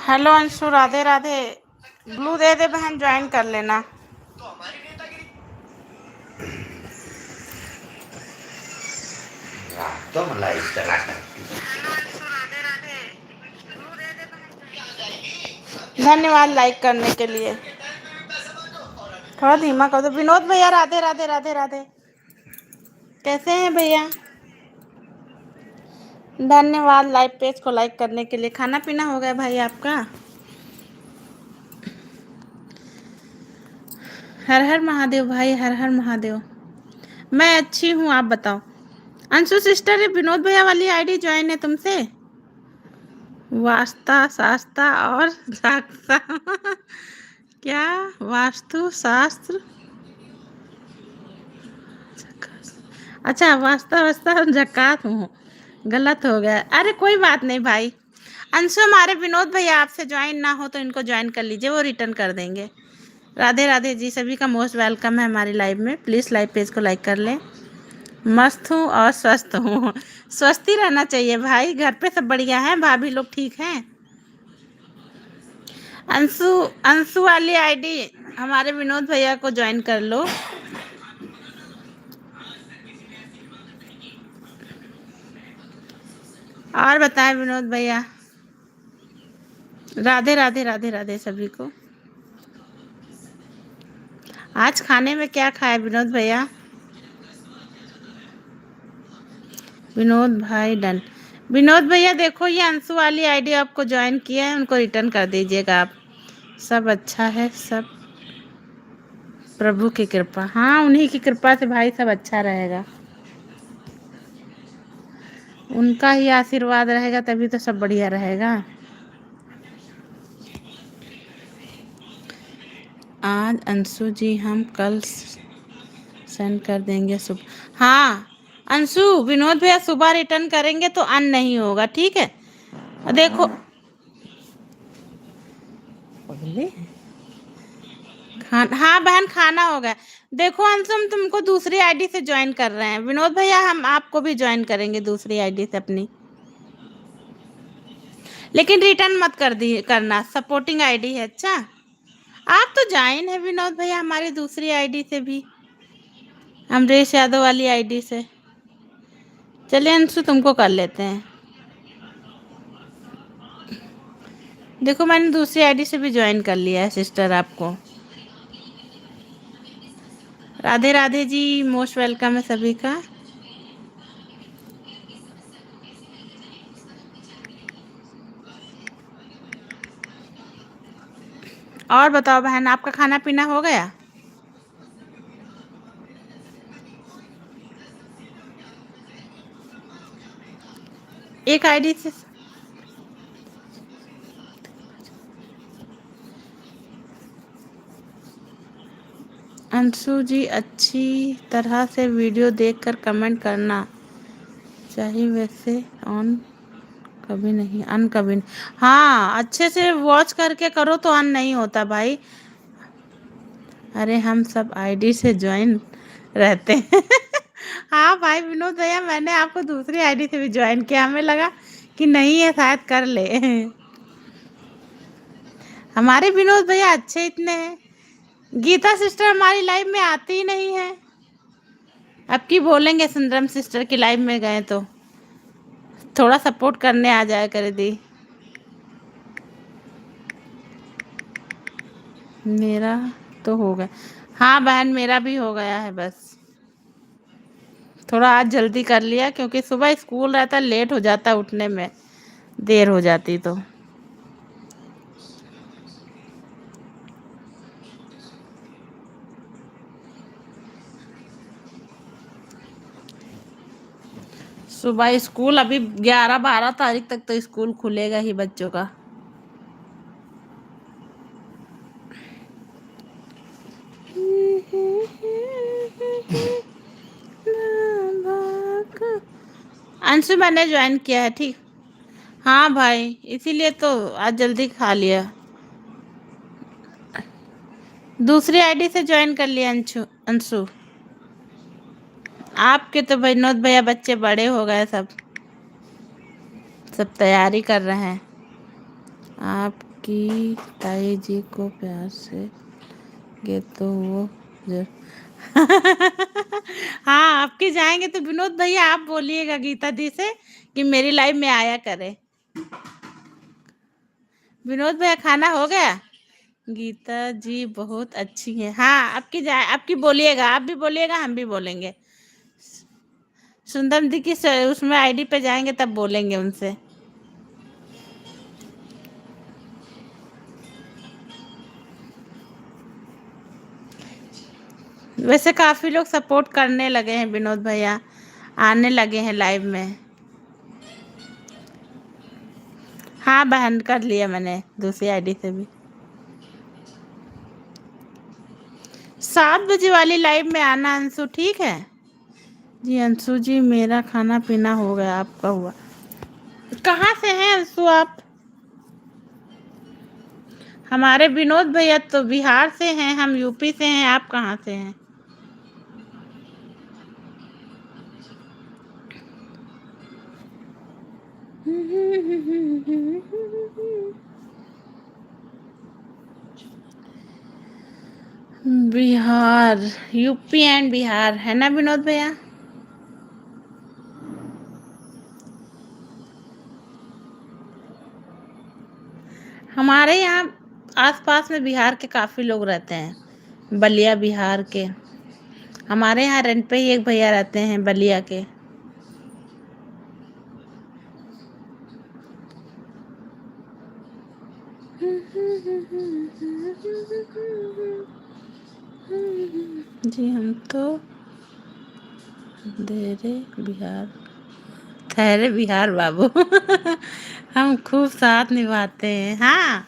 Hello Anshu, Radhe Radhe. Blue दे दे बहन, join कर लेना। तो मला इतना धन्यवाद लाइक करने के लिए। थोड़ा धीमा कर दो। विनोद भैया राधे राधे राधे राधे। कैसे हैं भैया? धन्यवाद लाइव पेज को लाइक करने के लिए। खाना पीना हो गया भाई आपका? हर हर महादेव भाई, हर हर महादेव। मैं अच्छी हूँ, आप बताओ। अंशु सिस्टर, विनोद भैया वाली आईडी ज्वाइन है तुमसे? वास्ता शास्ता और साक्षा क्या? वास्तु शास्त्र? अच्छा, वास्ता वास्ता झकात हूँ, गलत हो गया। अरे कोई बात नहीं भाई। अंशु, हमारे विनोद भैया आपसे ज्वाइन ना हो तो इनको ज्वाइन कर लीजिए, वो रिटर्न कर देंगे। राधे राधे जी, सभी का मोस्ट वेलकम है हमारी लाइव में। प्लीज़ लाइव पेज को लाइक कर लें। मस्त हूँ और स्वस्थ हूँ। स्वस्थ ही रहना चाहिए भाई। घर पे सब बढ़िया हैं? भाभी लोग ठीक हैं? अंशु, अंशु वाली आईडी हमारे विनोद भैया को ज्वाइन कर लो। और बताएं विनोद भैया। राधे राधे राधे राधे सभी को। आज खाने में क्या खाया विनोद भैया? विनोद भाई डन। विनोद भैया देखो, ये अंशु वाली आईडी आपको ज्वाइन किया है, उनको रिटर्न कर दीजिएगा आप। सब अच्छा है, सब प्रभु की कृपा। हाँ, उन्हीं की कृपा से भाई सब अच्छा रहेगा। उनका ही आशीर्वाद रहेगा तभी तो सब बढ़िया रहेगा। आज अंशु जी हम कल सेंड कर देंगे सुबह। हाँ अंशु, विनोद भैया सुबह रिटर्न करेंगे तो अन नहीं होगा, ठीक है? देखो हाँ बहन, खाना हो गया। देखो अंशु, हम तुमको दूसरी आईडी से ज्वाइन कर रहे हैं। विनोद भैया हम आपको भी ज्वाइन करेंगे दूसरी आईडी से अपनी, लेकिन रिटर्न मत कर दी करना, सपोर्टिंग आईडी है। अच्छा, आप तो ज्वाइन है विनोद भैया हमारी दूसरी आईडी से भी, अमरीश यादव वाली आईडी से। चलिए अंशु, तुमको कर लेते हैं। देखो मैंने दूसरी आईडी से भी ज्वाइन कर लिया है सिस्टर आपको। राधे राधे जी, मोस्ट वेलकम है सभी का। और बताओ बहन, आपका खाना पीना हो गया? एक आईडी से अंशु जी, अच्छी तरह से वीडियो देखकर कमेंट करना चाहिए, वैसे ऑन कभी नहीं, अन कभी नहीं। हाँ, अच्छे से वॉच करके करो तो अन नहीं होता भाई। अरे हम सब आईडी से ज्वाइन रहते हैं हाँ भाई विनोद भैया, मैंने आपको दूसरी आईडी से भी ज्वाइन किया, हमें लगा कि नहीं है, शायद कर ले हमारे विनोद भैया अच्छे इतने हैं। गीता सिस्टर हमारी लाइव में आती ही नहीं है। अब की बोलेंगे सुंदरम सिस्टर की लाइव में गए तो थोड़ा सपोर्ट करने आ जाया करे दी। मेरा तो हो गया। हाँ बहन, मेरा भी हो गया है। बस थोड़ा आज जल्दी कर लिया क्योंकि सुबह स्कूल रहता, लेट हो जाता उठने में, देर हो जाती तो। सुबह स्कूल अभी 11-12 तारीख तक तो स्कूल खुलेगा ही बच्चों का। अंशु, मैंने ज्वाइन किया है, ठीक। हाँ भाई, इसीलिए तो आज जल्दी खा लिया। दूसरी आईडी से ज्वाइन कर लिया अंशु। अंशु, आपके तो विनोद भैया बच्चे बड़े हो गए, सब सब तैयारी कर रहे हैं। आप आपकी ताई जी को प्यार से गे तो वो जर हाँ, आपके जाएंगे तो विनोद भैया आप बोलिएगा गीता दी से कि मेरी लाइफ में आया करे। विनोद भैया खाना हो गया? गीता जी बहुत अच्छी है। हाँ, आपकी बोलिएगा, आप भी बोलिएगा, हम भी बोलेंगे। सुंदर दी की उसमें आईडी पे जाएंगे तब बोलेंगे उनसे। वैसे काफी लोग सपोर्ट करने लगे हैं, विनोद भैया आने लगे हैं लाइव में। हाँ बहन, कर लिया मैंने दूसरी आईडी से भी। 7 बजे वाली लाइव में आना अंशु, ठीक है जी। अंशु जी मेरा खाना पीना हो गया, आपका हुआ? कहाँ से हैं अंशु आप? हमारे विनोद भैया तो बिहार से हैं, हम यूपी से हैं, आप कहाँ से हैं? बिहार, यूपी एंड बिहार है ना विनोद भैया? हमारे यहाँ आसपास में बिहार के काफ़ी लोग रहते हैं, बलिया बिहार के। हमारे यहाँ रेंट पे ही एक भैया रहते हैं बलिया के। जी हम तो देरे बिहार, ठहरे बिहार बाबू हम खूब साथ निभाते हैं। हाँ,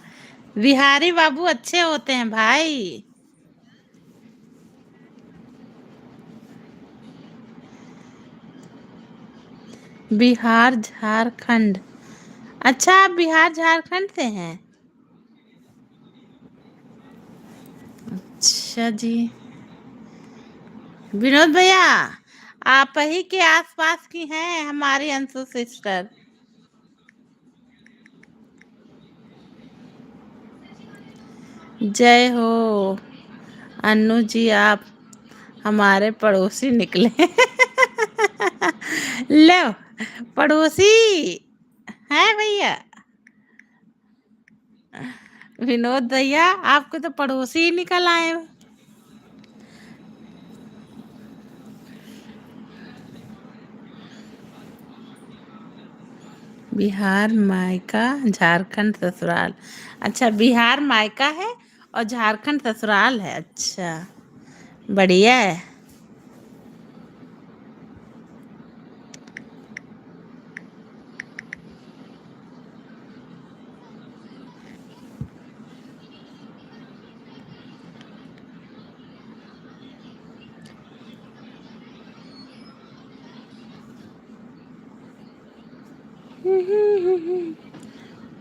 बिहारी बाबू अच्छे होते हैं भाई। बिहार झारखंड, अच्छा आप बिहार झारखंड से हैं? अच्छा जी। विनोद भैया आप ही के आसपास की हैं हमारी अंशु सिस्टर। जय हो अन्नू जी, आप हमारे पड़ोसी निकले लो, पड़ोसी है भैया। विनोद भैया आपको तो पड़ोसी ही निकल आए। बिहार मायका, झारखंड ससुराल। अच्छा, बिहार मायका है और झारखंड ससुराल है। अच्छा, बढ़िया है।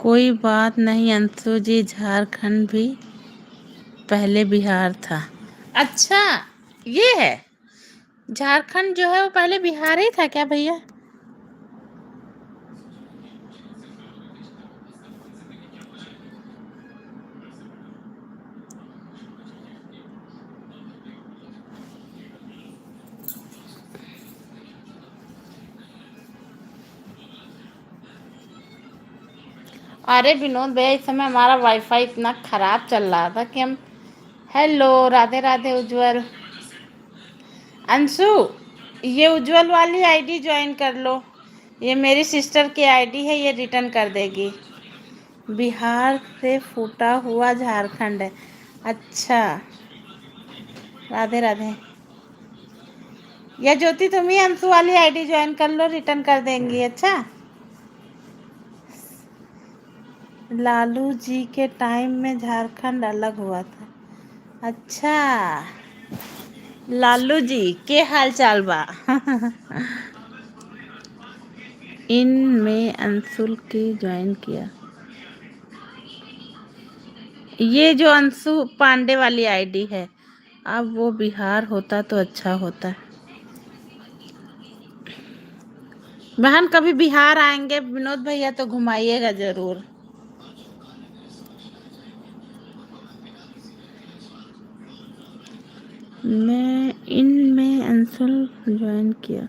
कोई बात नहीं अंशु जी, झारखंड भी पहले बिहार था। अच्छा, ये है झारखंड जो है वो पहले बिहार ही था क्या भैया? अरे विनोद भैया इस समय हमारा वाईफाई इतना खराब चल रहा था कि हम। हेलो, राधे राधे उज्जवल। अंशु, ये उज्जवल वाली आईडी ज्वाइन कर लो, ये मेरी सिस्टर की आईडी है, ये रिटर्न कर देगी। बिहार से फूटा हुआ झारखंड है। अच्छा, राधे राधे। या ज्योति तुम ही अंशु वाली आईडी ज्वाइन कर लो, रिटर्न कर देंगी। अच्छा, लालू जी के टाइम में झारखंड अलग हुआ था। अच्छा, लालू जी के हाल चाल बा इन में अंशुल की ज्वाइन किया। ये जो अंशु पांडे वाली आईडी है, अब वो बिहार होता तो अच्छा होता। बहन कभी बिहार आएंगे विनोद भैया तो घुमाइएगा जरूर। मैं इनमें अंशुल ज्वाइन किया।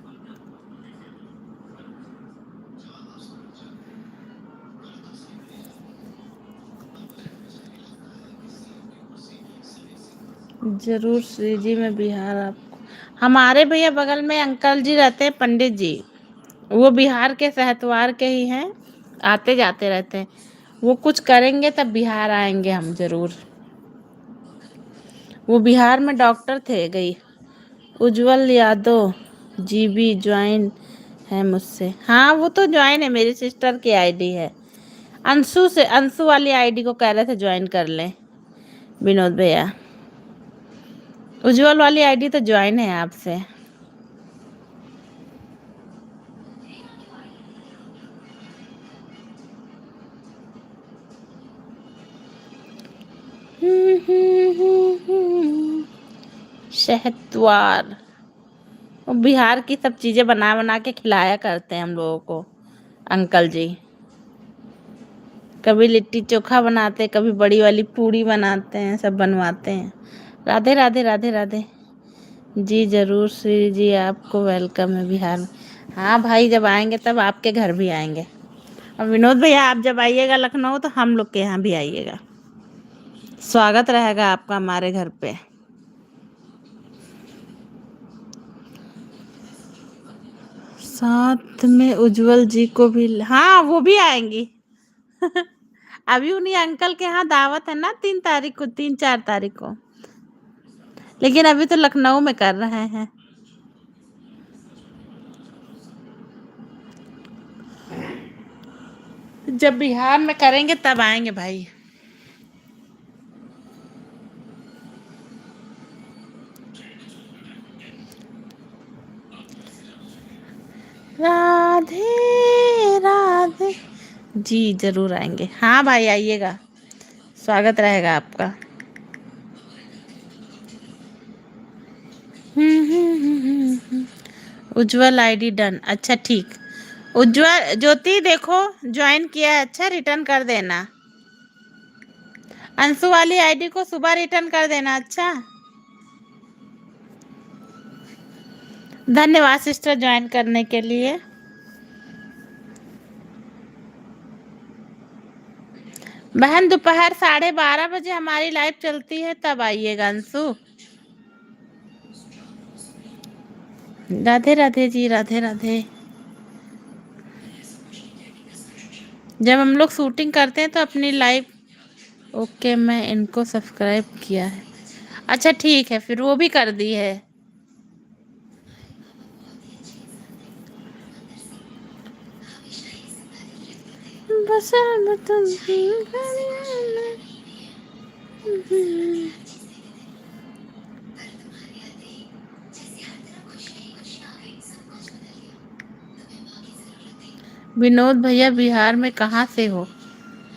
जरूर श्री जी, मैं बिहार आपको, हमारे भैया बगल में अंकल जी रहते हैं, पंडित जी। वो बिहार के सहतवार के ही हैं, आते जाते रहते हैं। वो कुछ करेंगे तब बिहार आएंगे हम जरूर। वो बिहार में डॉक्टर थे। गई उज्जवल यादव जी भी ज्वाइन है मुझसे। हाँ वो तो ज्वाइन है, मेरी सिस्टर की आईडी है। अंशु से, अंशु वाली आईडी को कह रहे थे ज्वाइन कर लें विनोद भैया। उज्जवल वाली आईडी तो ज्वाइन है आपसे। शहतवार, वो बिहार की सब चीजें बना बना के खिलाया करते हैं हम लोगों को अंकल जी। कभी लिट्टी चोखा बनाते, कभी बड़ी वाली पूड़ी बनाते हैं, सब बनवाते हैं। राधे राधे राधे राधे। जी जरूर श्री जी, आपको वेलकम है बिहार में। हाँ भाई, जब आएंगे तब आपके घर भी आएंगे। और विनोद भैया, आप जब आइएगा लखनऊ तो हम लोग के यहाँ भी आइएगा, स्वागत रहेगा आपका हमारे घर पे। साथ में उज्जवल जी को भी, हाँ वो भी आएंगी। अभी उन्हीं अंकल के यहाँ दावत है ना, 3 तारीख को, 3-4 तारीख को। लेकिन अभी तो लखनऊ में कर रहे हैं। जब बिहार में करेंगे तब आएंगे भाई। राधे राधे। जी जरूर आएंगे। हाँ भाई आइएगा, स्वागत रहेगा आपका। उज्जवल आईडी डन। अच्छा ठीक। उज्जवल ज्योति देखो ज्वाइन किया है, अच्छा रिटर्न कर देना। अंशु वाली आईडी को सुबह रिटर्न कर देना। अच्छा, धन्यवाद सिस्टर ज्वाइन करने के लिए। बहन दोपहर 12:30 बजे हमारी लाइव चलती है, तब आइएगा अंशु। राधे राधे जी, राधे राधे। जब हम लोग शूटिंग करते हैं तो अपनी लाइव। ओके, मैं इनको सब्सक्राइब किया है। अच्छा ठीक है, फिर वो भी कर दी है। बस अब तुम विनोद भैया बिहार में कहाँ से हो?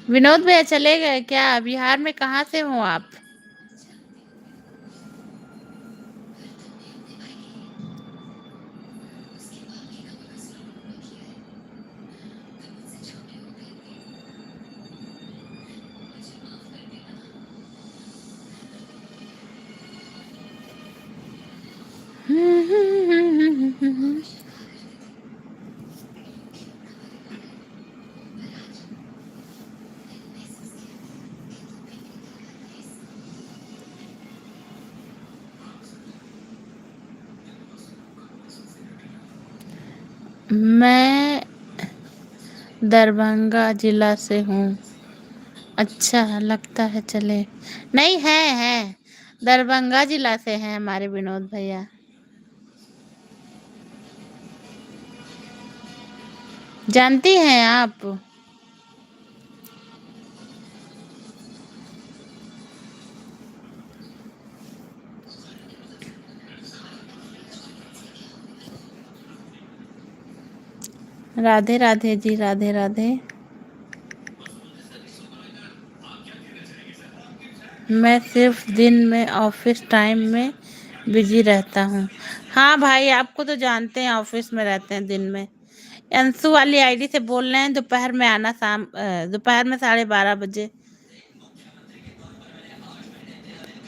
विनोद भैया चले गए क्या? बिहार में कहाँ से हो आप? मैं दरभंगा जिला से हूँ। अच्छा लगता है, चले। नहीं है दरभंगा जिला से हैं हमारे विनोद भैया। जानती हैं आप? राधे राधे जी, राधे राधे। मैं सिर्फ दिन में ऑफिस टाइम में बिजी रहता हूँ। हाँ भाई, आपको तो जानते हैं, ऑफिस में रहते हैं दिन में। अंशु वाली आईडी से बोल रहे हैं दोपहर में आना, दोपहर में 12:30 बजे,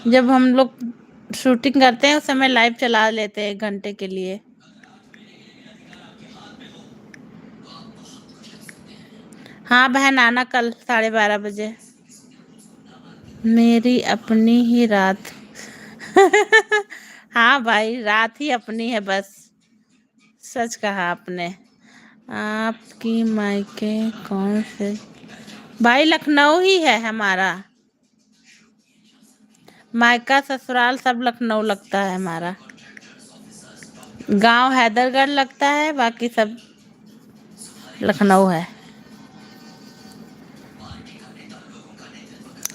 जब हम लोग शूटिंग करते हैं उस समय लाइव चला लेते हैं 1 घंटे के लिए। हाँ बहन, आना कल 12:30 बजे। मेरी अपनी ही रात। हाँ भाई, रात ही अपनी है बस। सच कहा आपने। आपकी मायके कौन से? भाई लखनऊ ही है हमारा। मायका ससुराल सब लखनऊ लगता है हमारा। गांव हैदरगढ़ लगता है, बाकी सब लखनऊ है।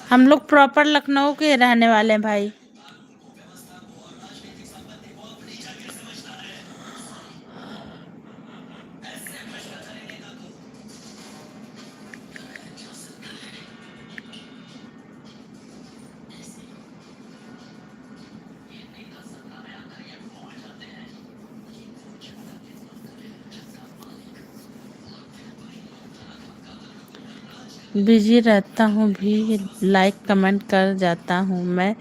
हम लोग प्रॉपर लखनऊ के रहने वाले हैं भाई। बिजी रहता हूँ भी, लाइक कमेंट कर जाता हूँ मैं।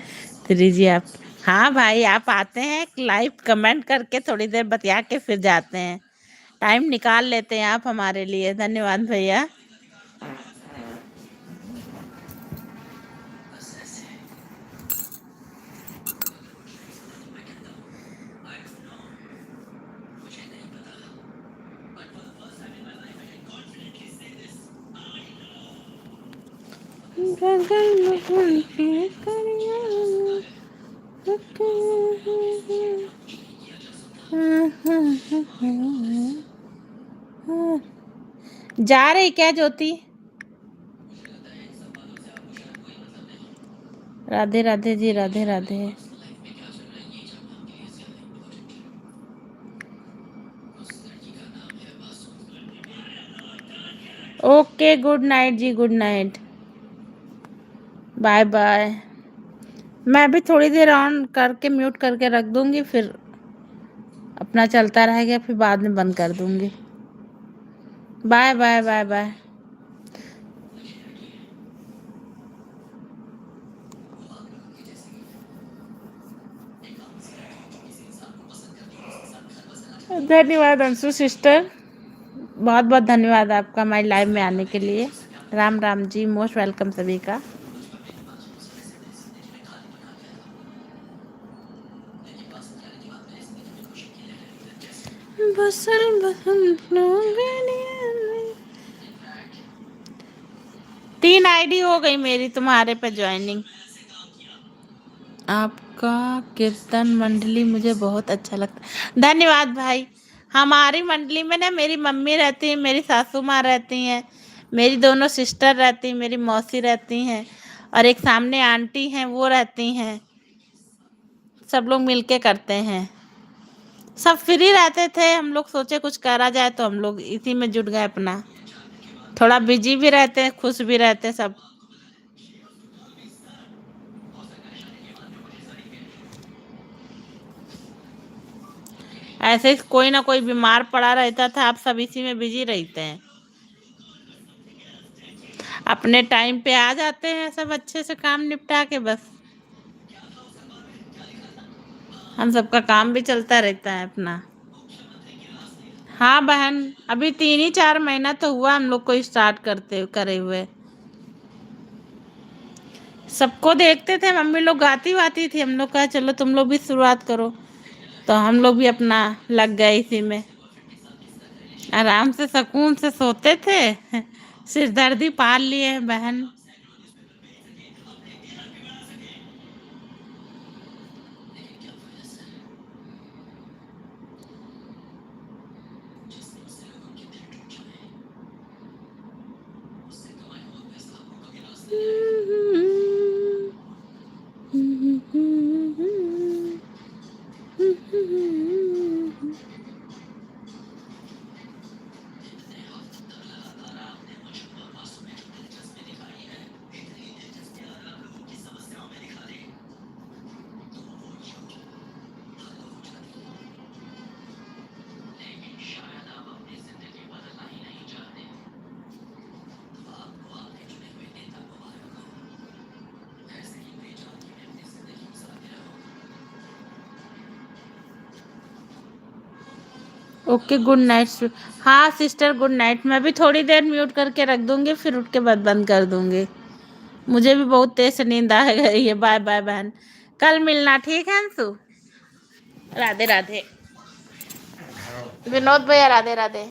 त्रिजी आप। हाँ भाई, आप आते हैं लाइव कमेंट करके थोड़ी देर बतिया के फिर जाते हैं। टाइम निकाल लेते हैं आप हमारे लिए। धन्यवाद भैया। जा रही क्या Jyoti? Radhe Radhe ji, Radhe Radhe. Okay, good night ji, good night. Bye bye. मैं भी थोड़ी देर ऑन करके म्यूट करके रख दूंगी, फिर अपना चलता रहेगा, फिर बाद में बंद कर दूंगी। Bye bye bye bye. धन्यवाद अंशु सिस्टर, बहुत बहुत धन्यवाद आपका हमारी लाइव में आने के लिए। राम राम जी, मोस्ट वेलकम सभी का। बसल बसल 3 आईडी हो गई मेरी तुम्हारे पे ज्वाइनिंग। आपका कीर्तन मंडली मुझे बहुत अच्छा लगता है। धन्यवाद भाई। हमारी मंडली में ना मेरी मम्मी रहती है, मेरी सासू माँ रहती हैं, मेरी दोनों सिस्टर रहती हैं, मेरी मौसी रहती हैं, और एक सामने आंटी हैं वो रहती हैं। सब लोग मिलके करते हैं। सब फ्री रहते थे, हम लोग सोचे कुछ करा जाए तो हम लोग इसी में जुट गए अपना। थोड़ा बिजी भी रहते हैं, खुश भी रहते हैं सब। ऐसे ही कोई ना कोई बीमार पड़ा रहता था, आप सब इसी में बिजी रहते हैं। अपने टाइम पे आ जाते हैं सब अच्छे से काम निपटा के बस। हम सबका काम भी चलता रहता है अपना। हाँ बहन, अभी 3 ही 4 महीना तो हुआ हम लोग को स्टार्ट करते करे हुए। सबको देखते थे, मम्मी लोग गाती वाती थी, हम लोग कहा चलो तुम लोग भी शुरुआत करो, तो हम लोग भी अपना लग गए इसी में। आराम से सुकून से सोते थे। सिरदर्दी पाल लिए हैं बहन। Okay good night. हाँ सिस्टर गुड नाइट। मैं भी थोड़ी देर म्यूट करके रख दूंगी, फिर उठ के बाद बंद कर दूंगी। मुझे भी बहुत तेज से नींद आ गई है। बाय बाय बहन, कल मिलना ठीक है अंशु। राधे राधे विनोद भैया, राधे राधे।